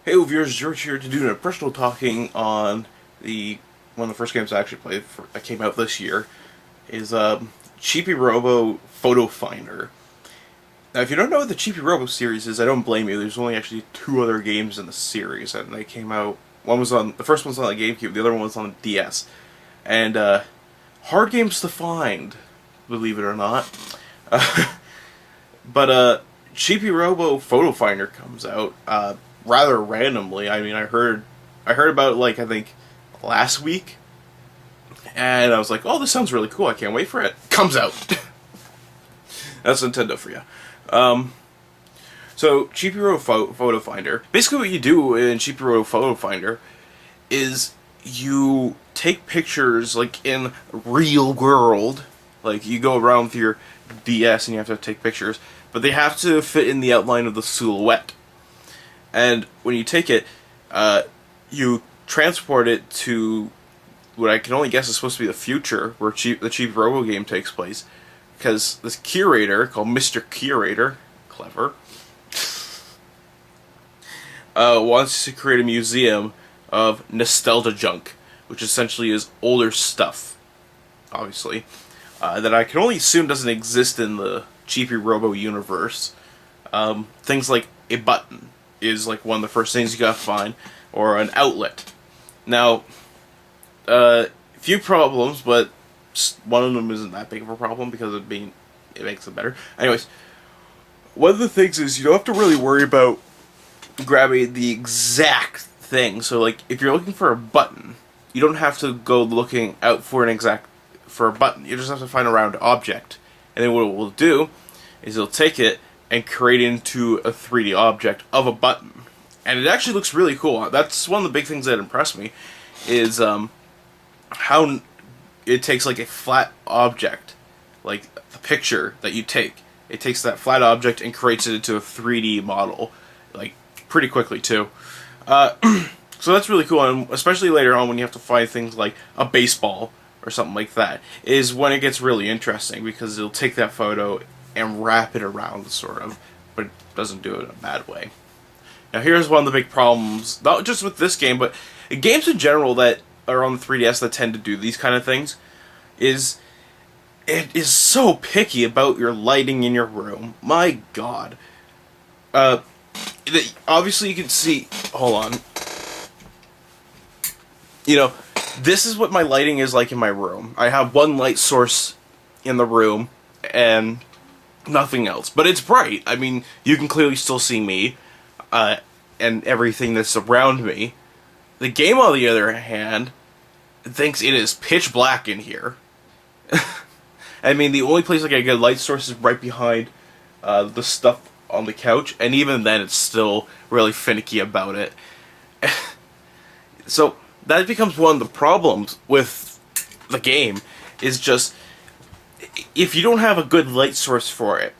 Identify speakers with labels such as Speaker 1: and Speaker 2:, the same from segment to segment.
Speaker 1: Hey viewers, George here to do an personal talking on one of the first games I actually played that came out this year is Chibi-Robo Photo Finder. Now, if you don't know what the Chibi-Robo series is, I don't blame you. There's only actually two other games in the series, and they came out. The first one's on the GameCube, the other one was on the DS, and hard games to find, believe it or not. But Chibi-Robo Photo Finder comes out rather randomly. I mean, I heard about it, like, I think last week, and I was like, oh, this sounds really cool, I can't wait for it. Comes out. That's Nintendo for you. So Chibi-Robo Photo Finder, basically what you do in Chibi-Robo Photo Finder is you take pictures like in real world, like you go around with your DS and you have to take pictures, but they have to fit in the outline of the silhouette. And when you take it, you transport it to what I can only guess is supposed to be the future, where the Chibi-Robo game takes place. Because this curator, called Mr. Curator, clever, wants to create a museum of nostalgia junk, which essentially is older stuff, obviously, that I can only assume doesn't exist in the Chibi-Robo universe. Things like a button is like one of the first things you gotta find, or an outlet. Now, few problems, but one of them isn't that big of a problem because it makes it better. Anyways, one of the things is you don't have to really worry about grabbing the exact thing. So, like, if you're looking for a button, you don't have to go looking out for a button. You just have to find a round object, and then what it will do is it'll take it and create it into a 3D object of a button, and it actually looks really cool. That's one of the big things that impressed me, is how it takes like a flat object, like the picture that you take. It takes that flat object and creates it into a 3D model, like, pretty quickly too. So that's really cool, and especially later on when you have to find things like a baseball or something like that, is when it gets really interesting, because it'll take that photo and wrap it around, sort of, but it doesn't do it in a bad way. Now here's one of the big problems, not just with this game, but games in general that are on the 3DS that tend to do these kind of things, is it is so picky about your lighting in your room. My god. Obviously you can see, hold on. You know, this is what my lighting is like in my room. I have one light source in the room and nothing else. But it's bright. I mean, you can clearly still see me and everything that's around me. The game, on the other hand, thinks it is pitch black in here. I mean, the only place I get a good light source is right behind the stuff on the couch, and even then it's still really finicky about it. So that becomes one of the problems with the game, is just, if you don't have a good light source for it,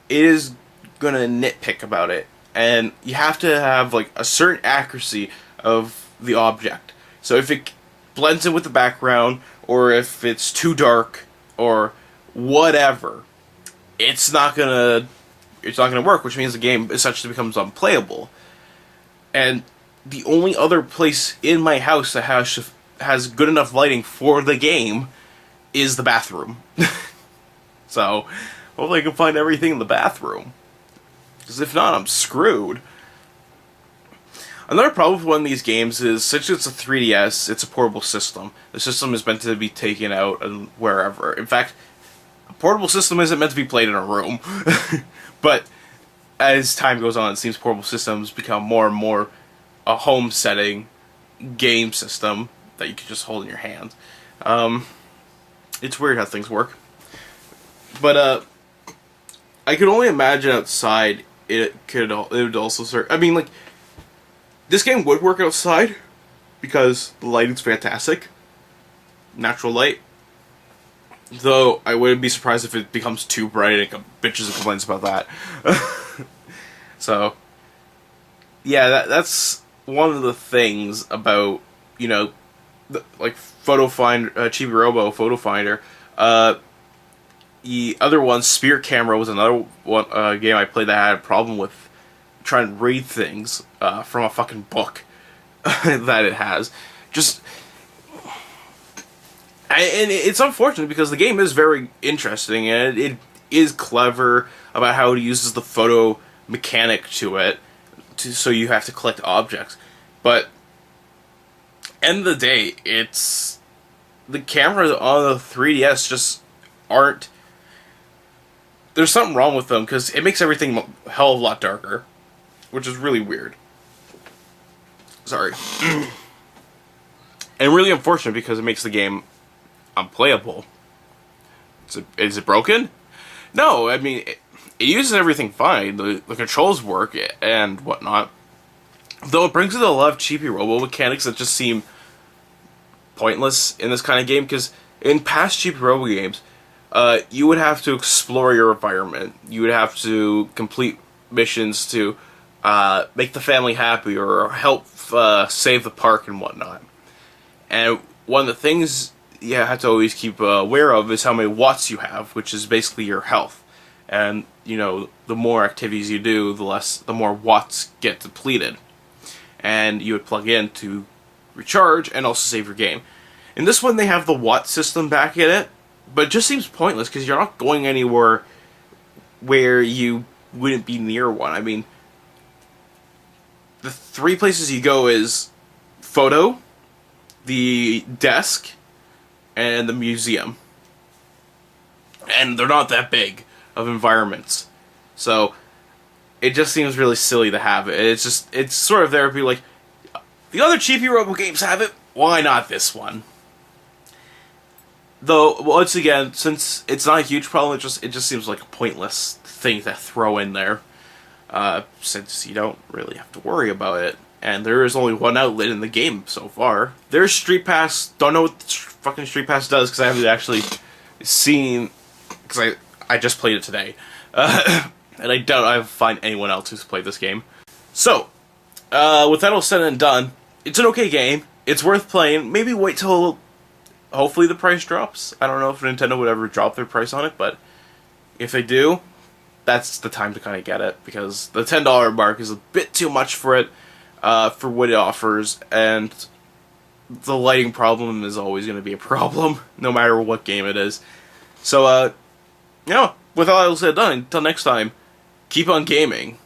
Speaker 1: it is gonna nitpick about it, and you have to have like a certain accuracy of the object. So if it blends in with the background, or if it's too dark, or whatever, it's not gonna work, which means the game essentially becomes unplayable. And the only other place in my house that has good enough lighting for the game is the bathroom. So hopefully I can find everything in the bathroom, because if not, I'm screwed. Another problem with one of these games is, since it's a 3DS, it's a portable system. The system is meant to be taken out and wherever. In fact, a portable system isn't meant to be played in a room. But as time goes on, it seems portable systems become more and more a home setting game system that you can just hold in your hand. It's weird how things work. But I could only imagine outside it would also serve. I mean, like, this game would work outside because the lighting's fantastic, natural light. Though I wouldn't be surprised if it becomes too bright and bitches and complains about that. So yeah, that's one of the things about, you know, like Chibi-Robo Photo Finder. The other one, Spirit Camera, was another one game I played that had a problem with try and read things from a fucking book that it has. Just, and it's unfortunate because the game is very interesting and it is clever about how it uses the photo mechanic to it, so you have to collect objects. But end of the day, it's the cameras on the 3DS just aren't. There's something wrong with them because it makes everything a hell of a lot darker, which is really weird. Sorry. And really unfortunate because it makes the game unplayable. Is it broken? No, I mean, it uses everything fine. The controls work and whatnot. Though it brings in a lot of Chibi-Robo mechanics that just seem pointless in this kind of game, because in past Chibi-Robo games, you would have to explore your environment. You would have to complete missions to make the family happy or help save the park and whatnot. And one of the things you have to always keep aware of is how many watts you have, which is basically your health. And, you know, the more activities you do, the more watts get depleted. And you would plug in to recharge and also save your game. In this one, they have the watt system back in it, but it just seems pointless because you're not going anywhere where you wouldn't be near one. I mean, the 3 places you go is photo, the desk, and the museum. And they're not that big of environments. So it just seems really silly to have it. It's sort of there to be like, the other Chibi-Robo games have it, why not this one? Though, once again, since it's not a huge problem, it just seems like a pointless thing to throw in there. Since you don't really have to worry about it. And there is only one outlet in the game so far. There's Street Pass. Don't know what fucking Street Pass does because I haven't actually seen, because I just played it today. And I doubt I'll find anyone else who's played this game. So, with that all said and done, it's an okay game. It's worth playing. Maybe wait till hopefully the price drops. I don't know if Nintendo would ever drop their price on it, but if they do, that's the time to kind of get it, because the $10 mark is a bit too much for it, for what it offers, and the lighting problem is always going to be a problem, no matter what game it is. So, you know, with all else said and done, until next time, keep on gaming.